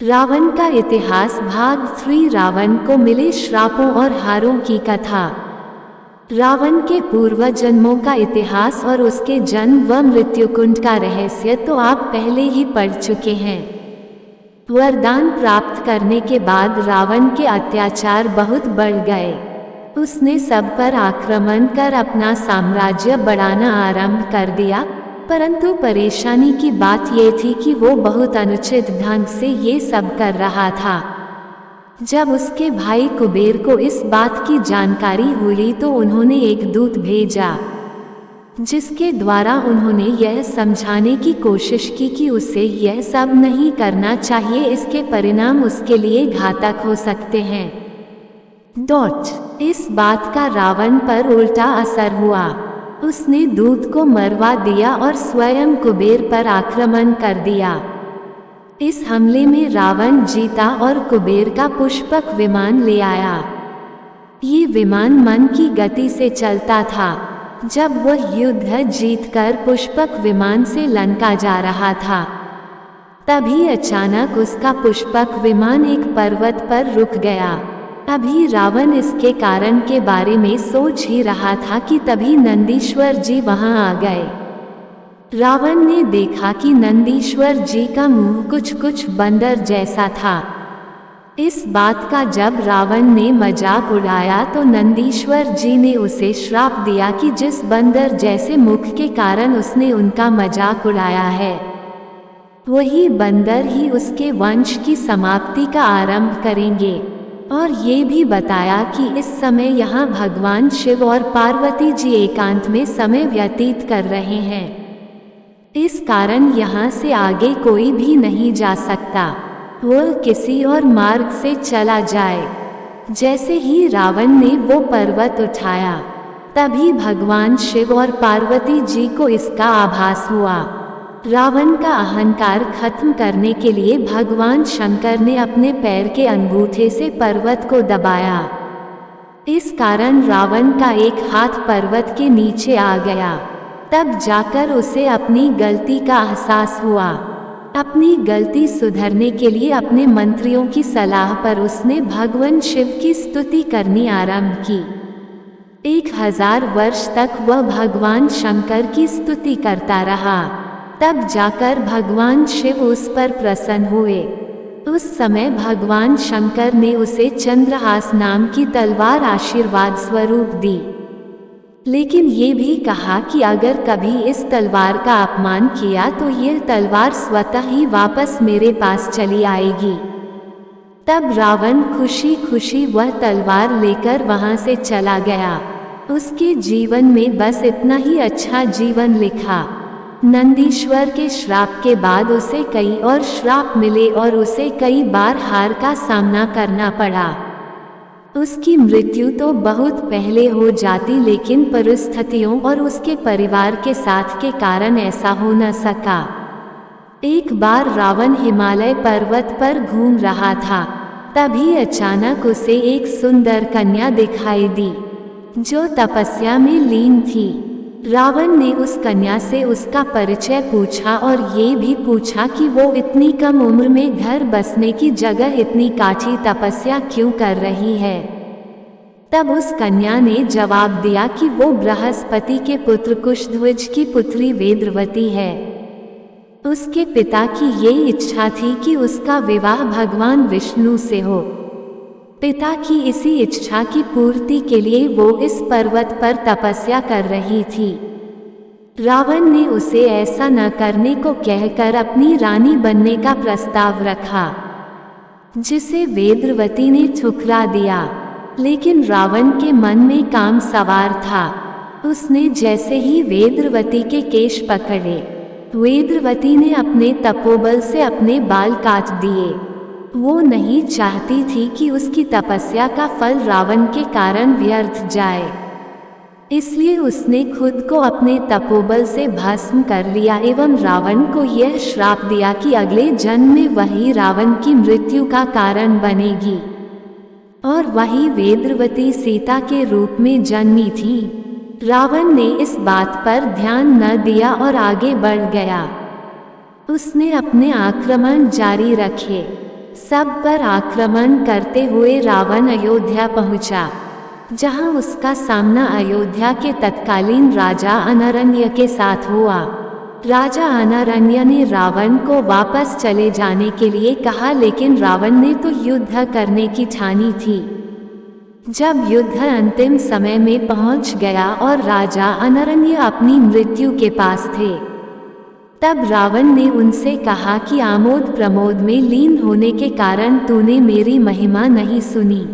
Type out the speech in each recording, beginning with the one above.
रावण का इतिहास भाग 3 रावण को मिले श्रापों और हारों की कथा। रावण के पूर्व जन्मों का इतिहास और उसके जन्म व मृत्युकुंड का रहस्य तो आप पहले ही पढ़ चुके हैं। वरदान प्राप्त करने के बाद रावण के अत्याचार बहुत बढ़ गए। उसने सब पर आक्रमण कर अपना साम्राज्य बढ़ाना आरंभ कर दिया, परंतु परेशानी की बात ये थी कि वो बहुत अनुचित ढंग से ये सब कर रहा था। जब उसके भाई कुबेर को इस बात की जानकारी हुई तो उन्होंने एक दूत भेजा, जिसके द्वारा उन्होंने यह समझाने की कोशिश की कि उसे यह सब नहीं करना चाहिए, इसके परिणाम उसके लिए घातक हो सकते हैं। इस बात का रावण पर उल्टा असर हुआ। उसने दूत को मरवा दिया और स्वयं कुबेर पर आक्रमण कर दिया। इस हमले में रावण जीता और कुबेर का पुष्पक विमान ले आया। ये विमान मन की गति से चलता था। जब वह युद्ध जीतकर पुष्पक विमान से लंका जा रहा था, तभी अचानक उसका पुष्पक विमान एक पर्वत पर रुक गया। अभी रावण इसके कारण के बारे में सोच ही रहा था कि तभी नंदीश्वर जी वहां आ गए। रावण ने देखा कि नंदीश्वर जी का मुंह कुछ बंदर जैसा था। इस बात का जब रावण ने मजाक उड़ाया तो नंदीश्वर जी ने उसे श्राप दिया कि जिस बंदर जैसे मुख के कारण उसने उनका मजाक उड़ाया है, वही बंदर ही उसके वंश की समाप्ति का आरंभ करेंगे। और ये भी बताया कि इस समय यहाँ भगवान शिव और पार्वती जी एकांत में समय व्यतीत कर रहे हैं। इस कारण यहाँ से आगे कोई भी नहीं जा सकता, वह किसी और मार्ग से चला जाए। जैसे ही रावण ने वो पर्वत उठाया, तभी भगवान शिव और पार्वती जी को इसका आभास हुआ। रावण का अहंकार खत्म करने के लिए भगवान शंकर ने अपने पैर के अंगूठे से पर्वत को दबाया। इस कारण रावण का एक हाथ पर्वत के नीचे आ गया। तब जाकर उसे अपनी गलती का एहसास हुआ। अपनी गलती सुधरने के लिए अपने मंत्रियों की सलाह पर उसने भगवान शिव की स्तुति करनी आरंभ की। 1000 वर्ष तक वह भगवान शंकर की स्तुति करता रहा। तब जाकर भगवान शिव उस पर प्रसन्न हुए। उस समय भगवान शंकर ने उसे चंद्रहास नाम की तलवार आशीर्वाद स्वरूप दी, लेकिन ये भी कहा कि अगर कभी इस तलवार का अपमान किया तो यह तलवार स्वतः ही वापस मेरे पास चली आएगी। तब रावण खुशी खुशी वह तलवार लेकर वहां से चला गया। उसके जीवन में बस इतना ही अच्छा जीवन लिखा। नंदीश्वर के श्राप के बाद उसे कई और श्राप मिले और उसे कई बार हार का सामना करना पड़ा। उसकी मृत्यु तो बहुत पहले हो जाती, लेकिन परिस्थितियों और उसके परिवार के साथ के कारण ऐसा हो न सका। एक बार रावण हिमालय पर्वत पर घूम रहा था, तभी अचानक उसे एक सुंदर कन्या दिखाई दी, जो तपस्या में लीन थी। रावण ने उस कन्या से उसका परिचय पूछा और ये भी पूछा कि वो इतनी कम उम्र में घर बसने की जगह इतनी काठी तपस्या क्यों कर रही है। तब उस कन्या ने जवाब दिया कि वो बृहस्पति के पुत्र कुशध्वज की पुत्री वेदवती है। उसके पिता की ये इच्छा थी कि उसका विवाह भगवान विष्णु से हो। पिता की इसी इच्छा की पूर्ति के लिए वो इस पर्वत पर तपस्या कर रही थी। रावण ने उसे ऐसा न करने को कहकर अपनी रानी बनने का प्रस्ताव रखा, जिसे वेदवती ने ठुकरा दिया। लेकिन रावण के मन में काम सवार था। उसने जैसे ही वेदवती के केश पकड़े, वेदवती ने अपने तपोबल से अपने बाल काट दिए। वो नहीं चाहती थी कि उसकी तपस्या का फल रावण के कारण व्यर्थ जाए, इसलिए उसने खुद को अपने तपोबल से भस्म कर लिया एवं रावण को यह श्राप दिया कि अगले जन्म में वही रावण की मृत्यु का कारण बनेगी और वही वेदवती सीता के रूप में जन्मी थी। रावण ने इस बात पर ध्यान न दिया और आगे बढ़ गया। उसने अपने आक्रमण जारी रखे। सब पर आक्रमण करते हुए रावण अयोध्या पहुंचा, जहां उसका सामना अयोध्या के तत्कालीन राजा अनारण्य के साथ हुआ। राजा अनारण्य ने रावण को वापस चले जाने के लिए कहा, लेकिन रावण ने तो युद्ध करने की ठानी थी। जब युद्ध अंतिम समय में पहुंच गया और राजा अनारण्य अपनी मृत्यु के पास थे, तब रावण ने उनसे कहा कि आमोद प्रमोद में लीन होने के कारण तूने मेरी महिमा नहीं सुनी।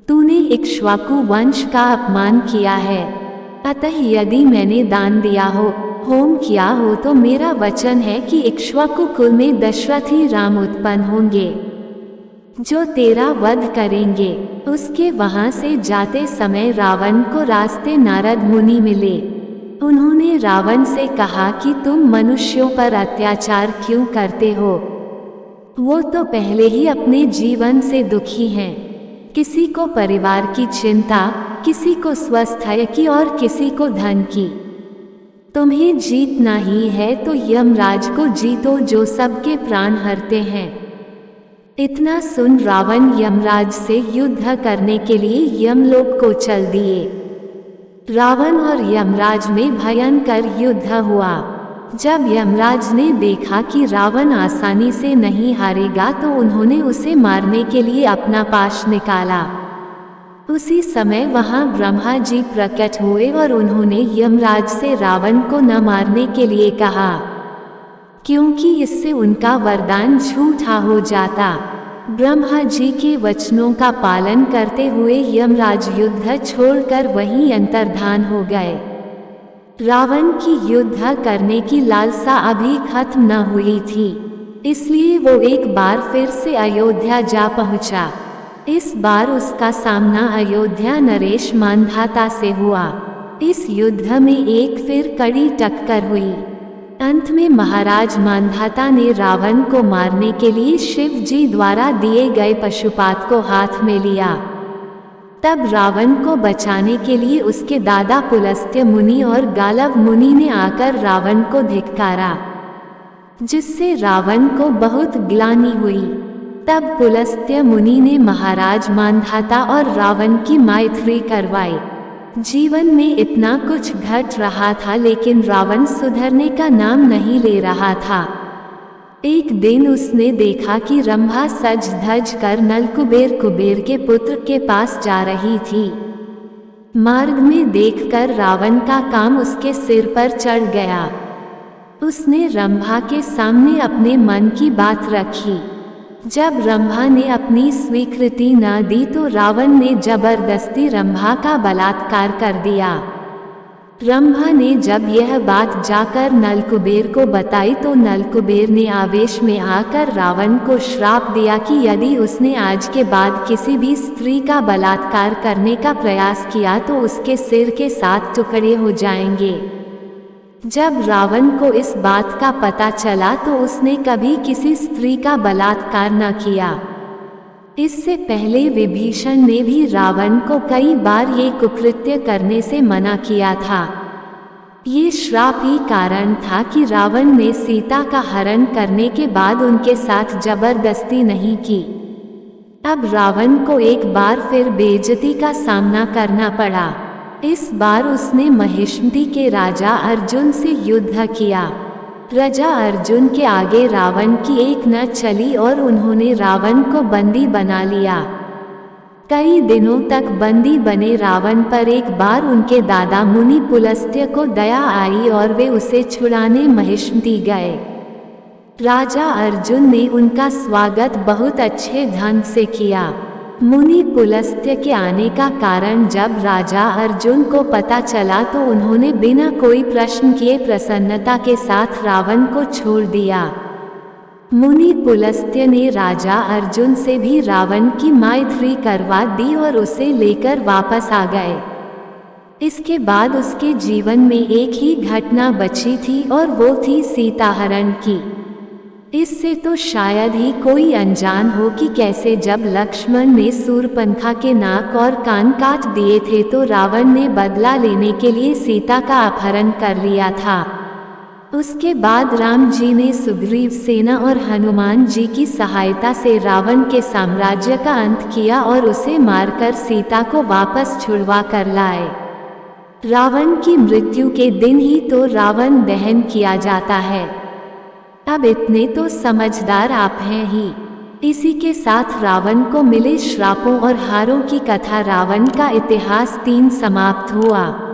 तूने इक्ष्वाकु वंश का अपमान किया है। अतः यदि मैंने दान दिया हो, होम किया हो, तो मेरा वचन है कि इक्ष्वाकु कुल में दशरथी राम उत्पन्न होंगे, जो तेरा वध करेंगे। उसके वहां से जाते समय रावण को रास्ते नारद मुनि मिले। उन्होंने रावण से कहा कि तुम मनुष्यों पर अत्याचार क्यों करते हो? वो तो पहले ही अपने जीवन से दुखी हैं। किसी को परिवार की चिंता, किसी को स्वास्थ्य की और किसी को धन की। तुम्हें जीतना ही है तो यमराज को जीतो, जो सबके प्राण हरते हैं। इतना सुन रावण यमराज से युद्ध करने के लिए यमलोक को चल दिए। रावण और यमराज में भयंकर युद्ध हुआ। जब यमराज ने देखा कि रावण आसानी से नहीं हारेगा, तो उन्होंने उसे मारने के लिए अपना पाश निकाला। उसी समय वहां ब्रह्मा जी प्रकट हुए और उन्होंने यमराज से रावण को न मारने के लिए कहा, क्योंकि इससे उनका वरदान झूठा हो जाता। ब्रह्मा जी के वचनों का पालन करते हुए यमराज युद्ध छोड़कर वहीं अंतर्धान हो गए। रावण की युद्ध करने की लालसा अभी खत्म न हुई थी, इसलिए वो एक बार फिर से अयोध्या जा पहुंचा। इस बार उसका सामना अयोध्या नरेश मांधाता से हुआ। इस युद्ध में एक फिर कड़ी टक्कर हुई। अंत में महाराज मांधाता ने रावण को मारने के लिए शिव जी द्वारा दिए गए पशुपात को हाथ में लिया। तब रावण को बचाने के लिए उसके दादा पुलस्त्य मुनि और गालव मुनि ने आकर रावण को धिक्कारा, जिससे रावण को बहुत ग्लानि हुई। तब पुलस्त्य मुनि ने महाराज मांधाता और रावण की मैत्री करवाई। जीवन में इतना कुछ घट रहा था, लेकिन रावण सुधरने का नाम नहीं ले रहा था। एक दिन उसने देखा कि रंभा सज धज कर नलकुबेर कुबेर के पुत्र के पास जा रही थी। मार्ग में देखकर रावण का काम उसके सिर पर चढ़ गया। उसने रंभा के सामने अपने मन की बात रखी। जब रंभा ने अपनी स्वीकृति न दी, तो रावण ने जबरदस्ती रंभा का बलात्कार कर दिया। रंभा ने जब यह बात जाकर नलकुबेर को बताई, तो नलकुबेर ने आवेश में आकर रावण को श्राप दिया कि यदि उसने आज के बाद किसी भी स्त्री का बलात्कार करने का प्रयास किया, तो उसके सिर के 7 टुकड़े हो जाएंगे। जब रावण को इस बात का पता चला, तो उसने कभी किसी स्त्री का बलात्कार न किया। इससे पहले विभीषण ने भी रावण को कई बार ये कुकृत्य करने से मना किया था। ये श्राप ही कारण था कि रावण ने सीता का हरण करने के बाद उनके साथ जबरदस्ती नहीं की। अब रावण को एक बार फिर बेइज्जती का सामना करना पड़ा। इस बार उसने महिष्मती के राजा अर्जुन से युद्ध किया। राजा अर्जुन के आगे रावण की एक न चली और उन्होंने रावण को बंदी बना लिया। कई दिनों तक बंदी बने रावण पर एक बार उनके दादा मुनि पुलस्त्य को दया आई और वे उसे छुड़ाने महिष्मती गए। राजा अर्जुन ने उनका स्वागत बहुत अच्छे ढंग से किया। मुनि पुलस्त्य के आने का कारण जब राजा अर्जुन को पता चला, तो उन्होंने बिना कोई प्रश्न किए प्रसन्नता के साथ रावण को छोड़ दिया। मुनि पुलस्त्य ने राजा अर्जुन से भी रावण की मैत्री करवा दी और उसे लेकर वापस आ गए। इसके बाद उसके जीवन में एक ही घटना बची थी और वो थी सीता हरण की। इससे तो शायद ही कोई अनजान हो कि कैसे जब लक्ष्मण ने शूर्पणखा के नाक और कान काट दिए थे, तो रावण ने बदला लेने के लिए सीता का अपहरण कर लिया था। उसके बाद राम जी ने सुग्रीव सेना और हनुमान जी की सहायता से रावण के साम्राज्य का अंत किया और उसे मारकर सीता को वापस छुड़वा कर लाए। रावण की मृत्यु के दिन ही तो रावण दहन किया जाता है। अब इतने तो समझदार आप हैं ही। इसी के साथ रावण को मिले श्रापों और हारों की कथा रावण का इतिहास 3 समाप्त हुआ।